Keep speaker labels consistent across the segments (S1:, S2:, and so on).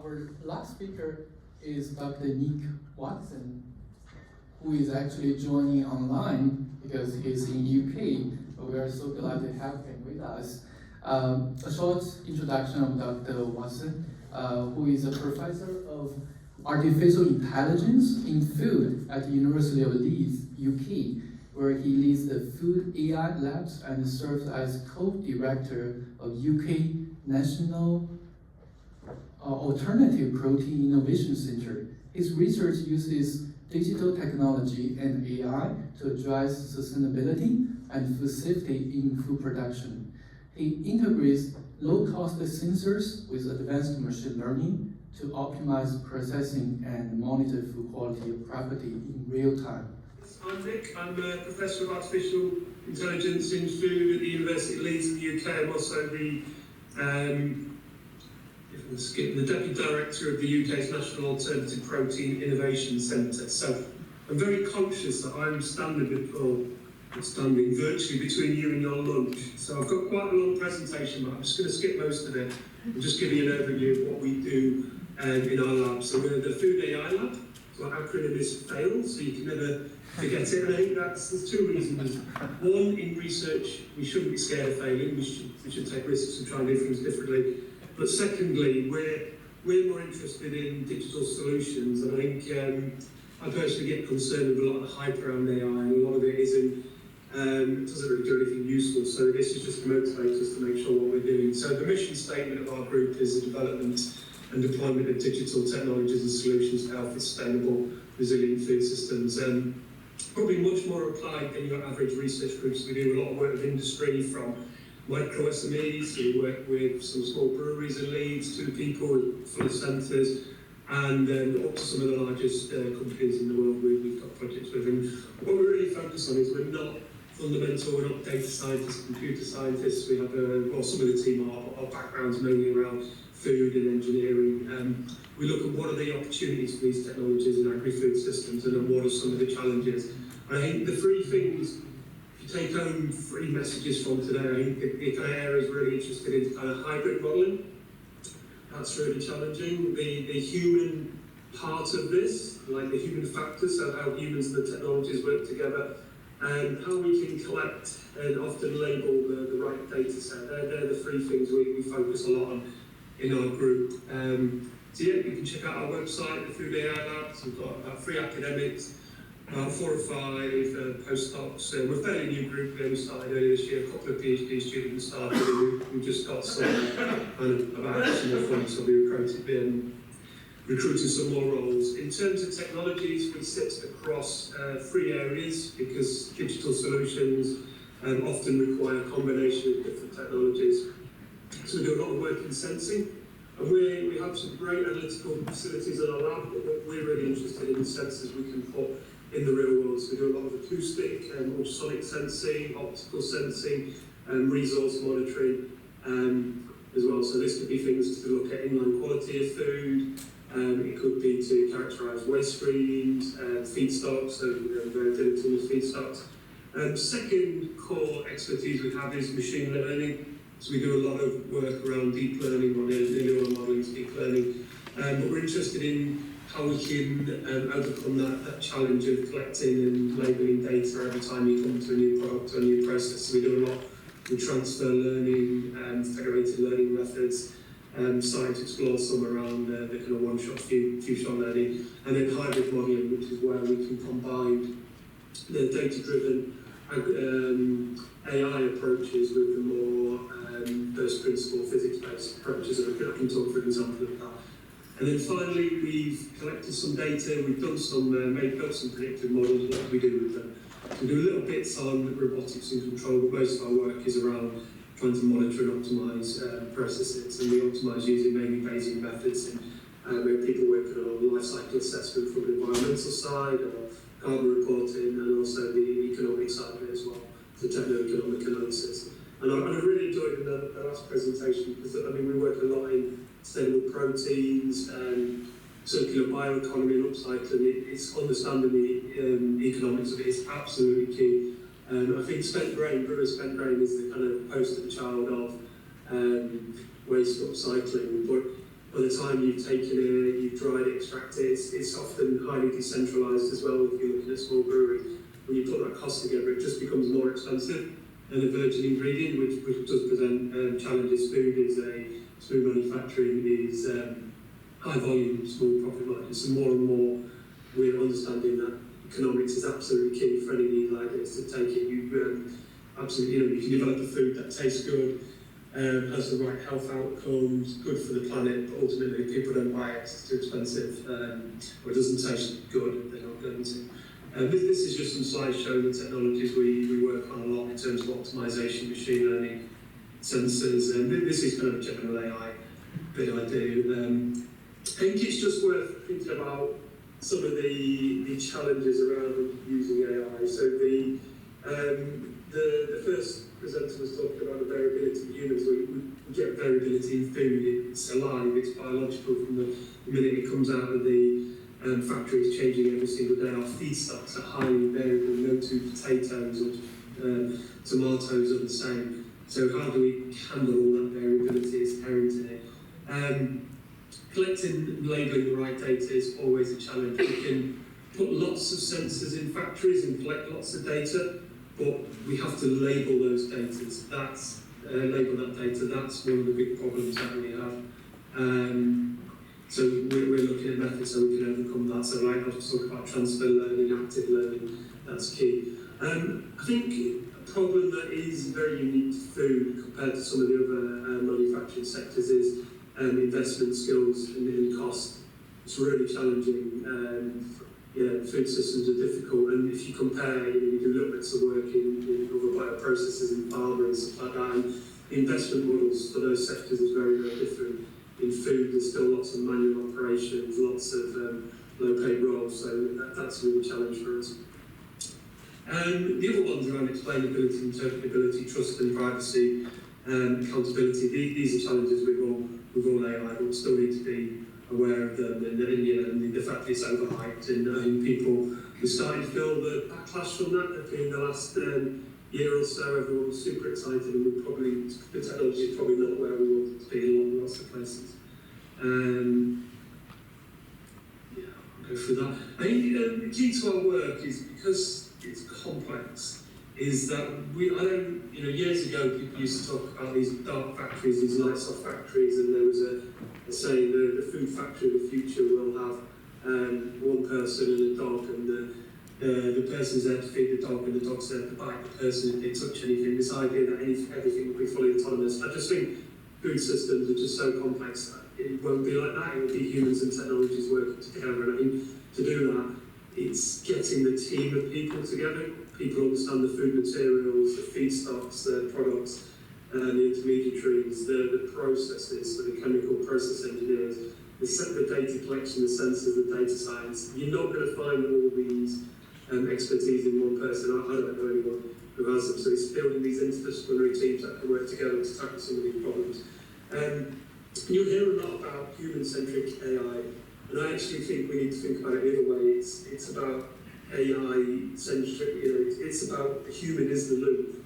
S1: Our last speaker is Dr. Nik Watson, who is actually joining online because he's in UK, but we are so glad to have him with us. A short introduction of Dr. Watson, who is a professor of artificial intelligence in food at the University of Leeds, UK, where he leads the Food AI Labs and serves as co-director of UK National Alternative Protein Innovation Center. His research uses digital technology and AI to address sustainability and food safety in food production. He integrates low-cost sensors with advanced machine learning to optimize processing and monitor food quality and property in real time.
S2: I'm Nik. I'm a Professor of Artificial Intelligence in Food at the University of Leeds in the UK. I'm also the Deputy Director of the UK's National Alternative Protein Innovation Centre. So I'm very conscious that I'm standing virtually between you and your lunch. So I've got quite a long presentation, but I'm just going to skip most of it and just give you an overview of what we do in our lab. So we're the Food AI Lab. So our acronym is FAIL, so you can never forget it. And I think there's two reasons. One, in research, we shouldn't be scared of failing. We should take risks and try and do things differently. But secondly, we're more interested in digital solutions. And I think I personally get concerned with a lot of the hype around AI, and a lot of it isn't. It doesn't really do anything useful. So this is just to motivate us to make sure what we're doing. So the mission statement of our group is the development and deployment of digital technologies and solutions to help sustainable, resilient food systems. Probably much more applied than your average research groups. We do a lot of work with industry, from micro SMEs, we work with some small breweries in Leeds, 2 people with full centres, and up to some of the largest companies in the world we've got projects with. And what we really focus on is we're not fundamental, we're not data scientists, computer scientists. We have, well, some of the team our backgrounds mainly around food and engineering. We look at what are the opportunities for these technologies in agri-food systems, and then what are some of the challenges. And I think the 3 things, if you take home 3 messages from today, I think the kind of area is really interested in kind of hybrid modelling. That's really challenging. The human part of this, like the human factor, so how humans and the technologies work together, and how we can collect and often label the right data set. They're the 3 things we focus a lot on in our group. So yeah, you can check out our website, the Food AI Labs. We've got about 3 academics, about 4 or 5 postdocs. We're a fairly new group. We only started earlier this year. A couple of PhD students started, and we've just got some kind of about some more funds, so we're recruiting some more roles. In terms of technologies, we sit across 3 areas because digital solutions often require a combination of different technologies. So we do a lot of work in sensing, and we have some great analytical facilities in our lab, but we're really interested in the sensors we can put in the real world. So we do a lot of acoustic, ultrasonic sensing, optical sensing, resource monitoring as well. So this could be things to look at inline quality of food. It could be to characterise waste streams, feedstocks, so variability with feedstocks. Second core expertise we have is machine learning. So we do a lot of work around deep learning, neural modelling, deep learning. But we're interested in how we can overcome that challenge of collecting and labelling data every time you come to a new product or a new process. So we do a lot with transfer learning and federated learning methods. Starting to explore some around the kind of one-shot, few-shot learning, and then hybrid modelling, which is where we can combine the data-driven AI approaches with the more first principle physics-based approaches. And I can talk for an example of that. And then finally, we've collected some data. We've done some, built some predictive models. What do we do with them? So we do little bits on robotics and control, but most of our work is around trying to monitor and optimise processes, and we optimise using mainly Bayesian methods, and where people working on life cycle assessment from the environmental side, or carbon reporting, and also the economic side of it as well, so techno-economic analysis. And I really enjoyed the last presentation because we work a lot in sustainable proteins and circular bioeconomy and upcycling. It's understanding the economics of it is absolutely key. I think brewer spent grain is the kind of poster child of waste upcycling, but by the time you've taken it, you've dried it, extracted it, it's often highly decentralised as well. If you're looking at a small brewery, when you put that cost together, it just becomes more expensive. And a virgin ingredient, which does present challenges. Food manufacturing is high volume, small profit margins. So more and more, we're understanding that economics is absolutely key for any new ideas to take it. You absolutely, you can develop a food that tastes good, has the right health outcomes, good for the planet, but ultimately people don't buy it, it's too expensive, or it doesn't taste good, they're not going to. This is just some slides showing the technologies we work on a lot in terms of optimization, machine learning, sensors, and this is kind of a general AI bit I do. I think it's just worth thinking about some of the challenges around using AI. So the first presenter was talking about the variability in humans. We get variability in food. It's alive, it's biological from the minute it comes out of the factory. It's changing every single day. Our feedstocks are highly variable. No two potatoes or tomatoes are the same. So how do we handle all that variability is inherent in it? Collecting and labelling the right data is always a challenge. We can put lots of sensors in factories and collect lots of data, but we have to label those data. Label that data. That's one of the big problems that we have. So we're looking at methods so we can overcome that. So I'll talk about transfer learning, active learning. That's key. I think a problem that is very unique to food compared to some of the other manufacturing sectors is investment skills and cost. It's really challenging. Food systems are difficult, and if you compare, you do little bits of work in other bioprocesses in pharma and stuff like that, and the investment models for those sectors is very, very different. In food, there's still lots of manual operations, lots of low-paid roles, so that's a real challenge for us. The other ones around explainability, interpretability, trust and privacy, accountability. These are challenges with all AI, but we still need to be aware of them, and the fact that it's overhyped, and people are starting to feel the backlash from that. In the last year or so, everyone was super excited, and the technology is probably not where we want it to be in lots of places. I'll go through that. I think the key to our work is, because it's complex, is that years ago people used to talk about these dark factories, these lights off factories, and there was a saying, the food factory of the future will have one person and a dog, and the person's there to feed the dog, and the dog's there to bite the person if they touch anything. This idea that everything will be fully autonomous. I just think food systems are just so complex that it won't be like that. It will be humans and technologies working together. And I think to do that, it's getting the team of people together. People understand the food materials, the feedstocks, the products, the intermediaries, the processes, so the chemical process engineers, the data collection, the sensors, the data science. You're not going to find all these expertise in one person. I don't know anyone who has them. So it's building these interdisciplinary teams that can work together to tackle some of these problems. You'll hear a lot about human-centric AI, and I actually think we need to think about it the other way. It's about AI-centric, it's about the human is the loop,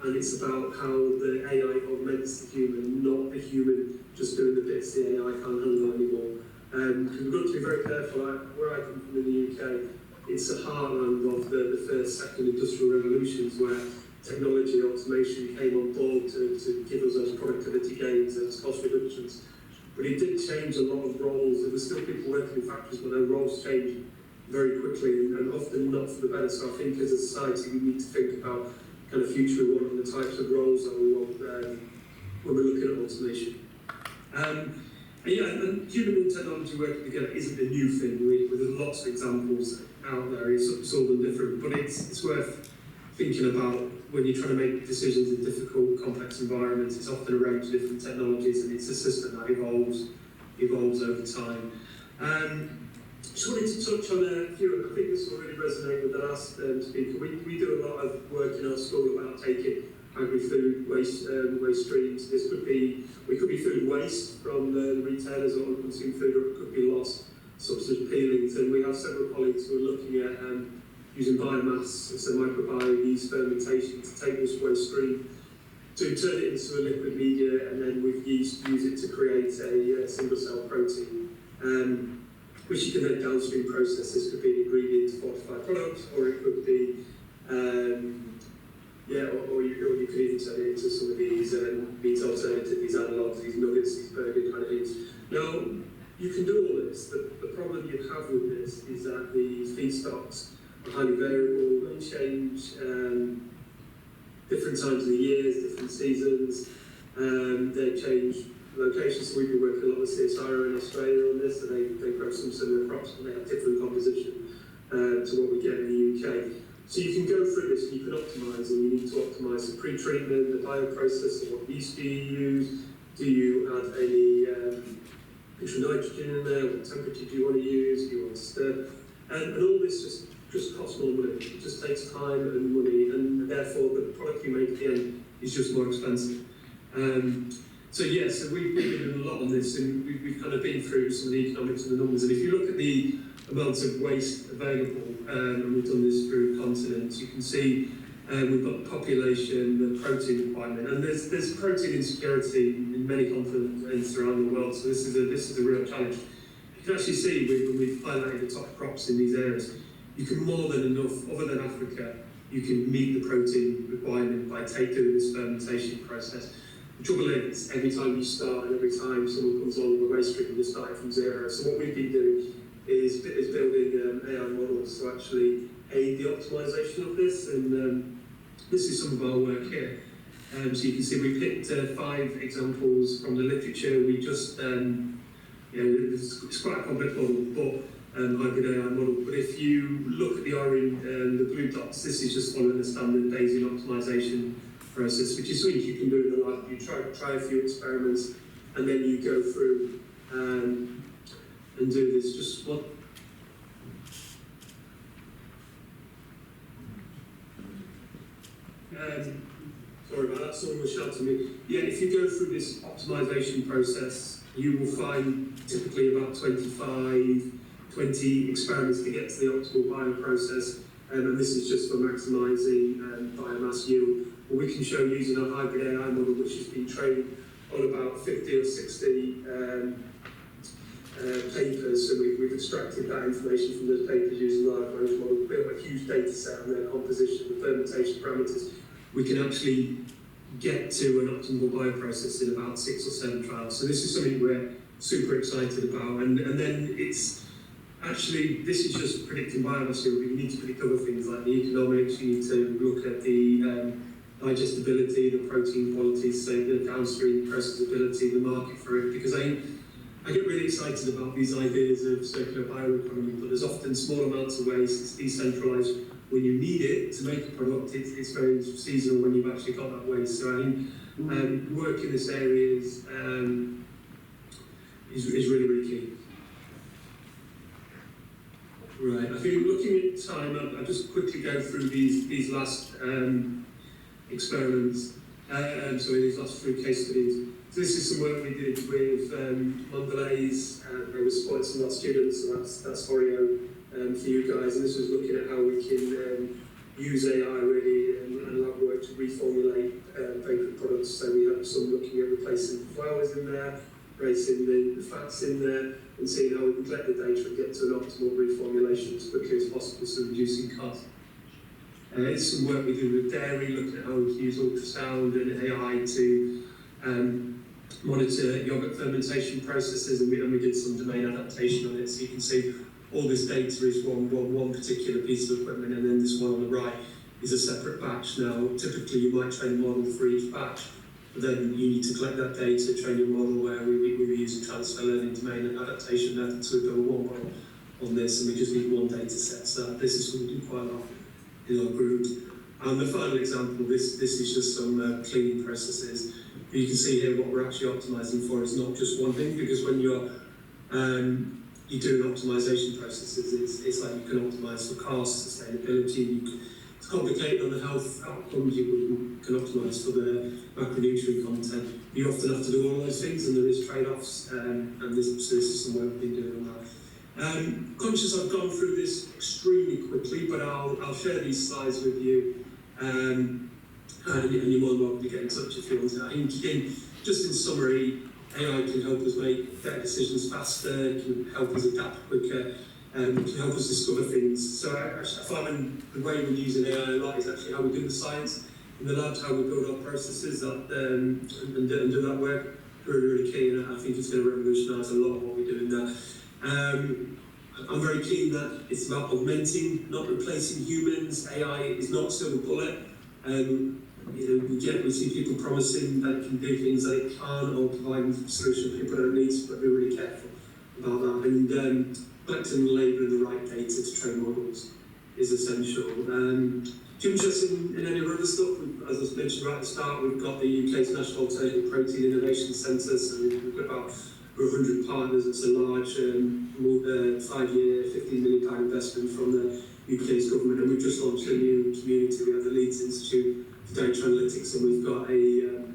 S2: and it's about how the AI augments the human, not the human just doing the bits the AI can't handle anymore. We've got to be very careful. Where I come from in the UK, it's the heartland of the first, second industrial revolutions, where technology and automation came on board to give us those productivity gains, those cost reductions. But it did change a lot of roles. There were still people working in factories, but their roles changed very quickly, and often not for the better. So I think as a society we need to think about kind of future we want and the types of roles that we want when we're looking at automation. And human and technology working together isn't a new thing. There's lots of examples out there. It's all done different, but it's worth thinking about when you're trying to make decisions in difficult, complex environments. It's often a range of different technologies, and it's a system that evolves over time. Just wanted to touch on a few. I think this will really resonate with the last speaker. We do a lot of work in our school about taking agri-food waste streams. We could be food waste from the retailers or consumed food, or it could be lost substance peelings. And we have several colleagues who are looking at using biomass, so microbiome, yeast fermentation, to take this waste stream to turn it into a liquid media, and then we've use it to create a single cell protein, which you can then downstream process. This could be an ingredient to fortify products, or it could be, or you could even turn it into some of these meat alternatives, these analogues, these nuggets, these burger kind of things. Now, you can do all this. The problem you have with this is that the feedstocks are highly variable, they change different times of the year, different seasons, they change locations. So we've been working a lot with CSIRO in Australia on this, and they grow some similar crops, but they have different composition to what we get in the UK. So you can go through this and you can optimise, and you need to optimise the pre-treatment, the bioprocess, and what yeast do you use? Do you add any extra nitrogen in there? What temperature do you want to use? Do you want to stir? And all this just costs more money. It just takes time and money, and therefore the product you make at the end is just more expensive. So we've been doing a lot on this, and we've kind of been through some of the economics and the numbers. And if you look at the amount of waste available, and we've done this through continents, you can see we've got the population, the protein requirement, and there's protein insecurity in many continents around the world. So this is a real challenge. You can actually see when we've highlighted the top crops in these areas, you can more than enough, other than Africa, you can meet the protein requirement by doing this fermentation process. The trouble is, every time you start and every time someone comes on the waste stream, you're starting from zero. So what we've been doing is building AI models to actually aid the optimization of this, and this is some of our work here. So you can see we picked 5 examples from the literature. We just, it's quite a complex model, but hybrid AI model. But if you look at the orange and the blue dots, this is just following the standard Bayesian optimization process, which is something you can do in the lab. You try a few experiments, and then you go through and do this. Just what? Sorry about that, someone was shouting me. Yeah, if you go through this optimization process, you will find typically about 20 experiments to get to the optimal bioprocess, and this is just for maximising biomass yield. Well, we can show using a hybrid AI model, which has been trained on about 50 or 60 papers, so we've extracted that information from those papers using the large language model, built a huge data set on their composition, the fermentation parameters. We can actually get to an optimal bioprocess in about 6 or 7 trials. So this is something we're super excited about, and then it's actually, this is just predicting biomass yield, but you need to predict other things like the economics. You need to look at the digestibility, the protein qualities, so the downstream processability, the market for it, because I get really excited about these ideas of circular bioeconomy, but there's often small amounts of waste. It's decentralized. When you need it to make a product, it's very seasonal when you've actually got that waste. So I think work in this area is really, really key. Right, I think looking at time, I'll just quickly go through these last experiments, these last 3 case studies. So this is some work we did with unveils. They were supporting some of our students, so that's Oreo for you guys. And this was looking at how we can use AI really and lab work to reformulate bakery products. So we had some looking at replacing flours in there, replacing the fats in there, and seeing how we can collect the data and get to an optimal reformulation as quickly as possible, so reducing costs. It's some work we do with dairy, looking at how we can use ultrasound and AI to monitor yogurt fermentation processes, and we did some domain adaptation on it. So you can see all this data is one particular piece of equipment, and then this one on the right is a separate batch. Now, typically you might train a model for each batch, but then you need to collect that data, train your model, where we were using transfer learning domain adaptation methods to build one model on this, and we just need one data set. So this is what we do quite a lot in our group. And the final example, this is just some cleaning processes. You can see here what we're actually optimizing for is not just one thing, because when you're doing optimization processes, it's like you can optimize for cost, sustainability. It's complicated on the health outcomes. You can optimize for the macronutrient content. You often have to do all those things, and there is trade-offs, and this is some work we've been doing on that. Conscious I've gone through this extremely quickly, but I'll share these slides with you. and you're more than welcome to get in touch if you want to. I think, just in summary, AI can help us make better decisions faster, can help us adapt quicker, can help us discover things. So I find the way we're using AI a lot is actually how we do the science in the labs, how we build our processes and do that work. Really, really key, and I think it's going to revolutionise a lot of what we're doing there. I'm very keen that it's about augmenting, not replacing humans. AI is not a silver bullet. We see people promising that it can do things that it can't, or providing solutions people don't need, but be really careful about that. And collecting the labour and the right data to train models is essential. Do you interest in any other stuff? As I mentioned right at the start, we've got the UK's National Alternative Protein Innovation Centre, so we've got about 100 partners. It's a large 5-year, £15 million investment from the UK's government, and we've just launched a new community. We have the Leeds Institute for Data Analytics, and we've got a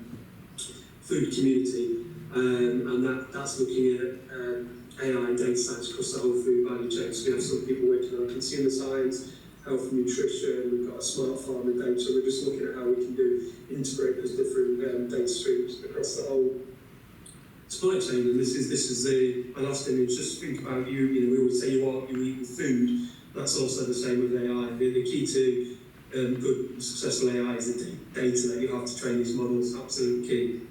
S2: food community, and that's looking at AI and data science across the whole food value chain. So we have some people working on consumer science, health and nutrition, we've got a smart farming data, so we're just looking at how we can integrate those different data streams across the whole supply chain. And this is my last image. Just think about you know, we always say you eat food. That's also the same with AI. The key to good, successful AI is the data that you have to train these models. Absolutely key.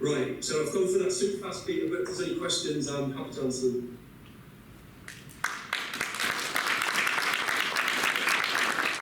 S2: Right, so I've gone for that super fast beat, but if there's any questions, I'm happy to answer them.